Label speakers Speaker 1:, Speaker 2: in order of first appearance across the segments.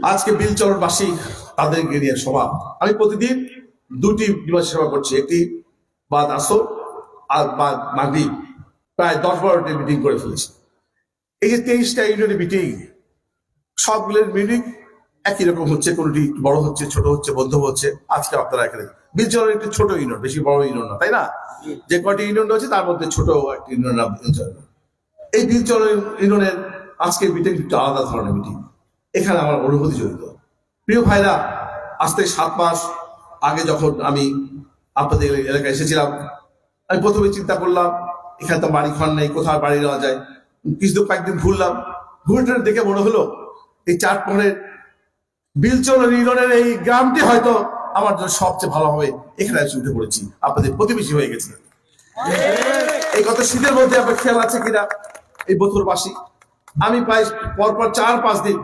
Speaker 1: আজকে বিলচরণবাসী তাদেরকে নিয়ে সভা। আমি প্রতিদিন দুটি দিবস সেবা করছি, একটি বাদ আসর আর বাদ মাগরিব, প্রায় 10-12টি মিটিং করে ফেলেছি। এই যে 23টা ইউনিয়নের মিটিং, সবগুলোর মিটিং একই রকম হচ্ছে, কোনটি বড় হচ্ছে, ছোট হচ্ছে, বন্ধ হচ্ছে। আজকে আপনারা এখানে বিলচরের একটি ছোট ইউনিয়ন, বেশি বড় ইউনিয়ন না, তাই না? যে কয়টি ইউনিয়ন রয়েছে তার মধ্যে ছোট একটি ইউনিয়ন বিলচর। এই বিলচর ইউনিয়নের আজকে মিটিং একটু আলাদা ধরনের মিটিং। এখানে আমার অনুভূতি জড়িত। প্রিয় ভাইরা, আজ থেকে 7 মাস আগে যখন আমি আপনাদের এলাকায় এসেছিলাম, আমি প্রথমে চিন্তা করলাম এখানে তো বাড়ি ঘর নেই, কোথাও বাড়ি নেওয়া যায়। কিছু কয়েকদিন ঘুরলাম, ঘুরে দেখে মনে হলো এই চাটমোহরের বিলচর ইউনিয়নের এই গ্রামটি হয়তো আমার জন্য সবচেয়ে ভালো হবে। এখানে এসে উঠে পড়েছি, আপনাদের প্রতিবেশী হয়ে গেছে। এই গত শীতের মধ্যে আপনার খেয়াল আছে কিনা, এই বছরবাসী আমি প্রায় পরপর 4-5 দিন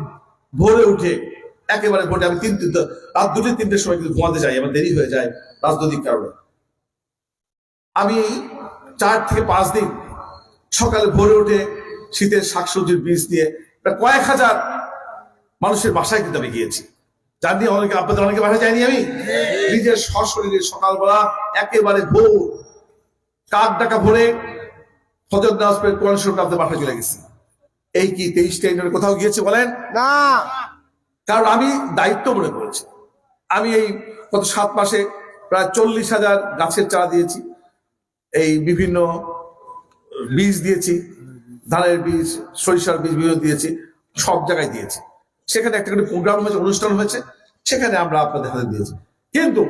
Speaker 1: ভোরে উঠে একেবারে ভোরে আমি রাত 2-3টের সময় কিন্তু ঘুমাতে যাই, আমার দেরি হয়ে যায় রাজনৈতিক কারণে। আমি 4 থেকে 5 দিন সকালে ভোরে উঠে শীতের শাকসবজির বীজ দিয়ে প্রায় কয়েক হাজার মানুষের বাসায় কিন্তু আমি গিয়েছি। যার নিয়ে আপনাদের অনেকে বাসায় যাইনি, আমি নিজের সশরীরে সকালবেলা একেবারে ভোর কাক ডাকা ভোরে ফজর নামাজ পড়ে কোরআন শরীফ আপনাদের বাসায় চলে গেছি। এই কি 23টা ইউনিয়নে কোথাও গিয়েছে বলেন? না। কারণ আমি দায়িত্ব মনে করেছি। আমি এই গত 7 মাসে প্রায় 40,000 গাছের চারা দিয়েছি, এই বিভিন্ন বীজ দিয়েছি, ধানের বীজ, সরিষার বীজ বিভিন্ন দিয়েছি, সব জায়গায় দিয়েছি। সেখানে একটা করে প্রোগ্রাম হয়েছে, অনুষ্ঠান হয়েছে, সেখানে আমরা আপনাদের হাতে দিয়েছি। কিন্তু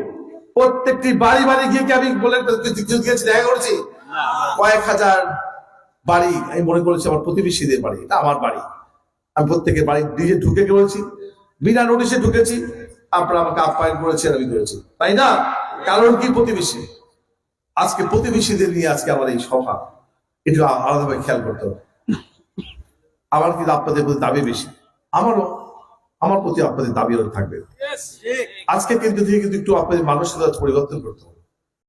Speaker 1: প্রত্যেকটি বাড়ি বাড়ি গিয়ে কি আমি বলে গিয়েছি, দেখা করেছি? কয়েক হাজার বাড়ি আমি মনে করেছি আমার প্রতিবেশীদের বাড়ি, এটা আমার বাড়ি। আমি প্রত্যেকের বাড়ি নিজে ঢুকে গেছি, বিনা নোটিশে ঢুকেছি। আপনারা আমাকে আপ্যায়ন করেছেন, আমি করেছি, তাই না? কারণ কি? প্রতিবেশী। আজকে প্রতিবেশীদের নিয়ে আজকে আমার এই সভা, এটা আলাদাভাবে খেয়াল করতে হবে। আমার কিন্তু আপনাদের প্রতি দাবি বেশি, আমার প্রতি আপনাদের দাবি থাকবে। আজকে কিন্তু একটু আপনাদের মানসিকতা পরিবর্তন করতে হবে।